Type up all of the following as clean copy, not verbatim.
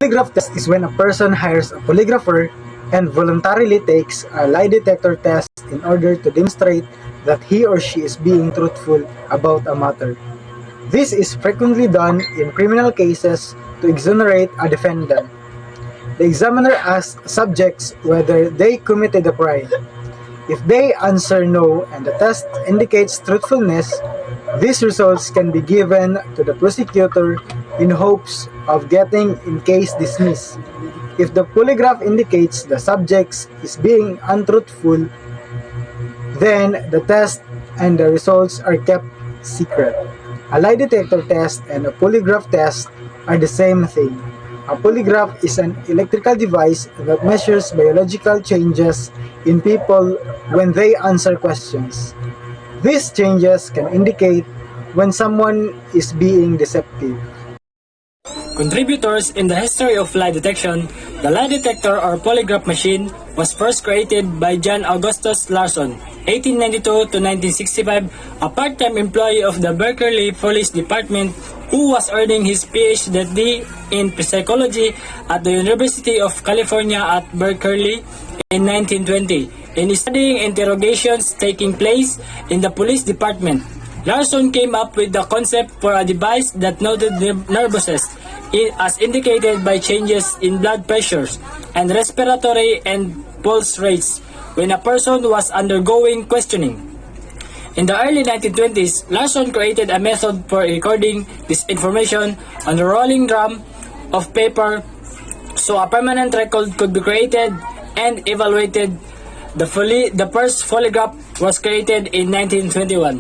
polygraph test is when a person hires a polygrapher and voluntarily takes a lie detector test in order to demonstrate that he or she is being truthful about a matter. This is frequently done in criminal cases to exonerate a defendant. The examiner asks subjects whether they committed a crime. If they answer no and the test indicates truthfulness, these results can be given to the prosecutor in hopes of getting in case dismissed. If the polygraph indicates the subject is being untruthful, then the test and the results are kept secret. A lie detector test and a polygraph test are the same thing. A polygraph is an electrical device that measures biological changes in people when they answer questions. These changes can indicate when someone is being deceptive. Contributors in the history of lie detection, the lie detector or polygraph machine was first created by John Augustus Larson, 1892 to 1965, a part-time employee of the Berkeley Police Department who was earning his PhD in psychology at the University of California at Berkeley in 1920. In studying interrogations taking place in the police department, Larson came up with the concept for a device that noted nervousness as indicated by changes in blood pressures and respiratory and pulse rates when a person was undergoing questioning. In the early 1920s, Larson created a method for recording this information on a rolling drum of paper so a permanent record could be created and evaluated. The first polygraph was created in 1921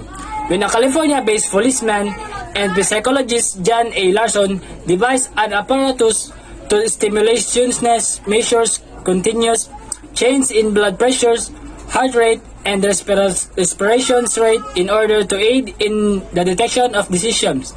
when a California-based policeman and psychologist John A. Larson devised an apparatus to stimulationness measures continuous change in blood pressures, heart rate, and respiration rate in order to aid in the detection of decisions.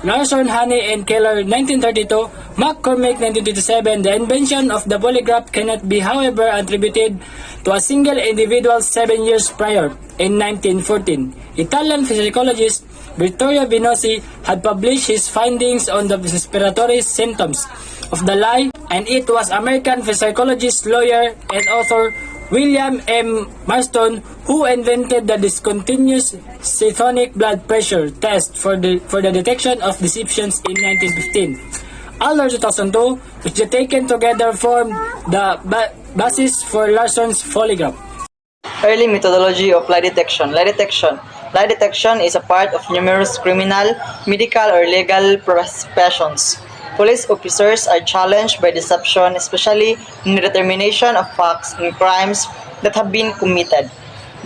Larson, Haney, and Keller, 1932, McCormick, 1927, the invention of the polygraph cannot be, however, attributed to a single individual 7 years prior. In 1914, Italian psychologist Vittorio Venosi had published his findings on the respiratory symptoms of the lie, and it was American psychologist, lawyer, and author William M. Marston who invented the discontinuous syntonic blood pressure test for the detection of deceptions in 1915. Although 2002, which taken together formed the basis for Larson's polygraph. Early methodology of lie detection. Lie detection. Lie detection is a part of numerous criminal, medical, or legal professions. Police officers are challenged by deception, especially in the determination of facts in crimes that have been committed.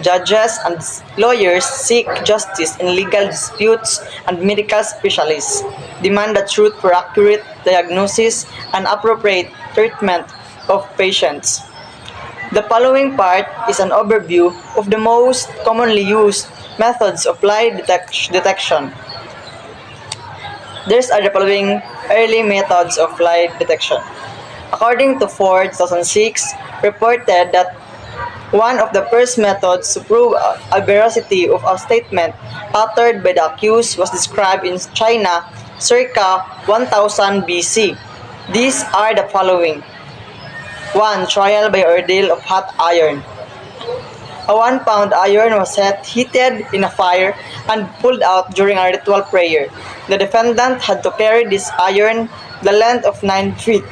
Judges and lawyers seek justice in legal disputes, and medical specialists demand the truth for accurate diagnosis and appropriate treatment of patients. The following part is an overview of the most commonly used methods of lie detection. These are the following early methods of lie detection. According to Ford, 2006, reported that one of the first methods to prove a veracity of a statement uttered by the accused was described in China circa 1000 BC. These are the following. 1. Trial by ordeal of hot iron. A 1-pound iron was heated in a fire and pulled out during a ritual prayer. The defendant had to carry this iron the length of 9 feet.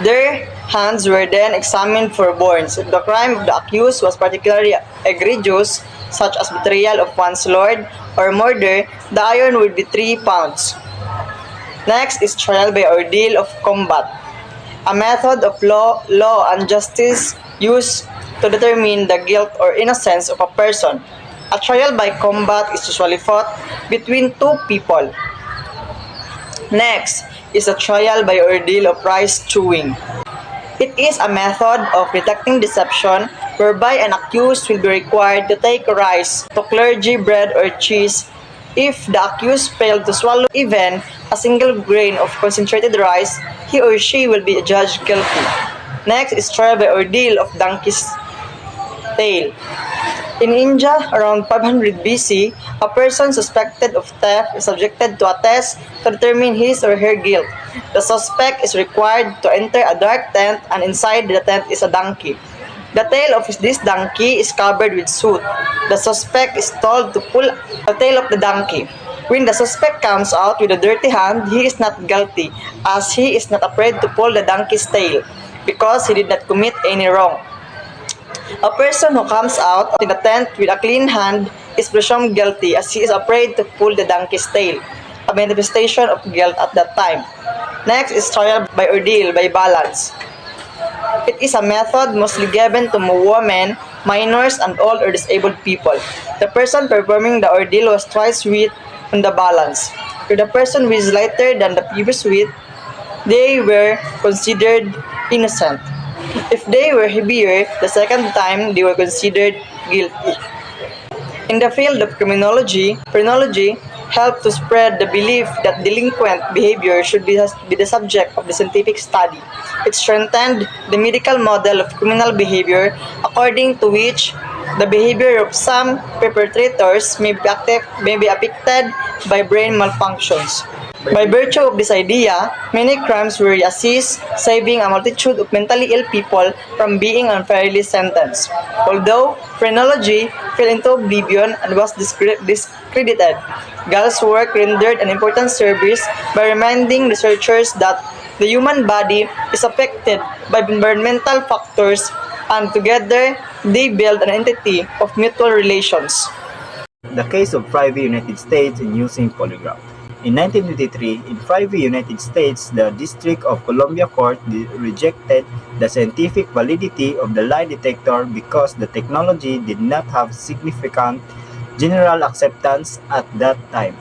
Their hands were then examined for burns. If the crime of the accused was particularly egregious, such as betrayal of one's lord or murder, the iron would be 3 pounds. Next is trial by ordeal of combat, a method of law and justice used to determine the guilt or innocence of a person. A trial by combat is usually fought between 2 people. Next is a trial by ordeal of rice chewing. It is a method of detecting deception whereby an accused will be required to take rice to clergy bread or cheese. If the accused failed to swallow even a single grain of concentrated rice, he or she will be judged guilty. Next is trial by ordeal of donkey's tail. In India, around 500 BC, a person suspected of theft is subjected to a test to determine his or her guilt. The suspect is required to enter a dark tent, and inside the tent is a donkey. The tail of this donkey is covered with soot. The suspect is told to pull the tail of the donkey. When the suspect comes out with a dirty hand, he is not guilty, as he is not afraid to pull the donkey's tail, because he did not commit any wrong. A person who comes out in a tent with a clean hand is presumed guilty, as he is afraid to pull the donkey's tail, a manifestation of guilt at that time. Next is trial by ordeal by balance. It is a method mostly given to women, minors, and old or disabled people. The person performing the ordeal was twice weight on the balance. If the person who is lighter than the previous weight, they were considered innocent. If they were heavier the second time, they were considered guilty. In the field of criminology, phrenology helped to spread the belief that delinquent behavior should be the subject of the scientific study. It strengthened the medical model of criminal behavior, according to which the behavior of some perpetrators may be affected by brain malfunctions. By virtue of this idea, many crimes were assessed, saving a multitude of mentally ill people from being unfairly sentenced. Although phrenology fell into oblivion and was discredited, Gall's work rendered an important service by reminding researchers that the human body is affected by environmental factors, and together they build an entity of mutual relations. The case of Frye United States in using polygraph. In 1923, in Frye United States, the District of Columbia Court rejected the scientific validity of the lie detector because the technology did not have significant general acceptance at that time.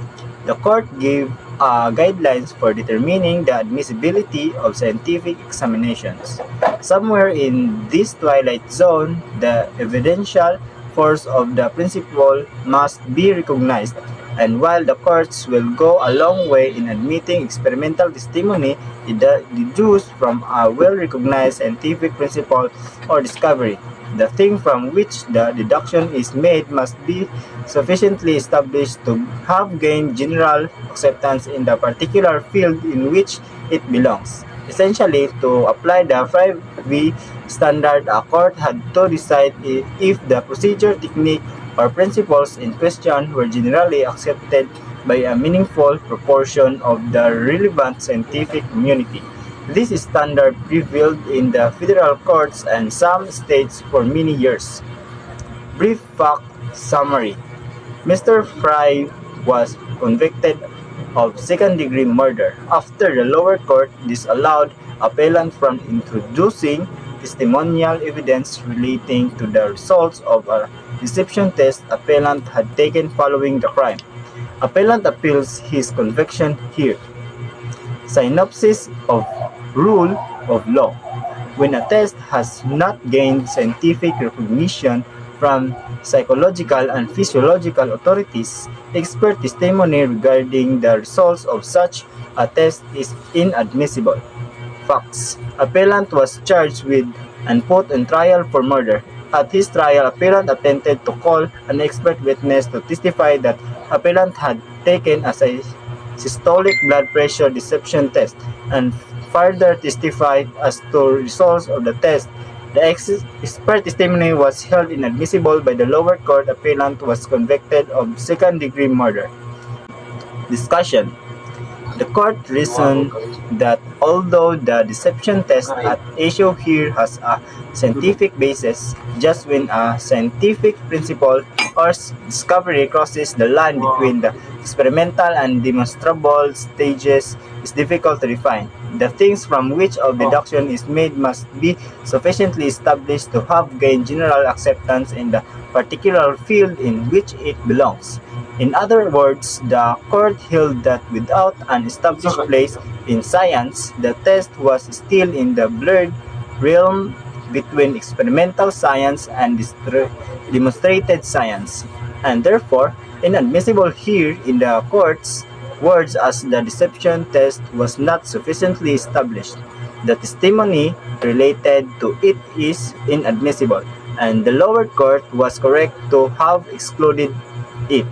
The court gave guidelines for determining the admissibility of scientific examinations. Somewhere in this twilight zone, the evidential force of the principle must be recognized, and while the courts will go a long way in admitting experimental testimony deduced from a well-recognized scientific principle or discovery, the thing from which the deduction is made must be sufficiently established to have gained general acceptance in the particular field in which it belongs. Essentially, to apply the Frye v. standard, a court had to decide if the procedure, technique, or principles in question were generally accepted by a meaningful proportion of the relevant scientific community. This standard prevailed in the federal courts and some states for many years. Brief fact summary. Mr. Frye was convicted of second-degree murder after the lower court disallowed appellant from introducing testimonial evidence relating to the results of a deception test appellant had taken following the crime. Appellant appeals his conviction here. Synopsis of rule of law. When a test has not gained scientific recognition from psychological and physiological authorities, expert testimony regarding the results of such a test is inadmissible. Facts. Appellant was charged with and put on trial for murder. At his trial, appellant attempted to call an expert witness to testify that appellant had taken a systolic blood pressure deception test and further testified as to results of the test. The expert testimony was held inadmissible by the lower court. Appellant was convicted of second-degree murder. Discussion. The court reasoned that although the deception test at issue here has a scientific basis, just when a scientific principle or discovery crosses the line between the experimental and demonstrable stages is difficult to define. The things from which a deduction is made must be sufficiently established to have gained general acceptance in the particular field in which it belongs. In other words, the court held that without an established place in science, the test was still in the blurred realm between experimental science and demonstrated science, and therefore inadmissible here in the court's words, as the deception test was not sufficiently established. The testimony related to it is inadmissible, and the lower court was correct to have excluded it.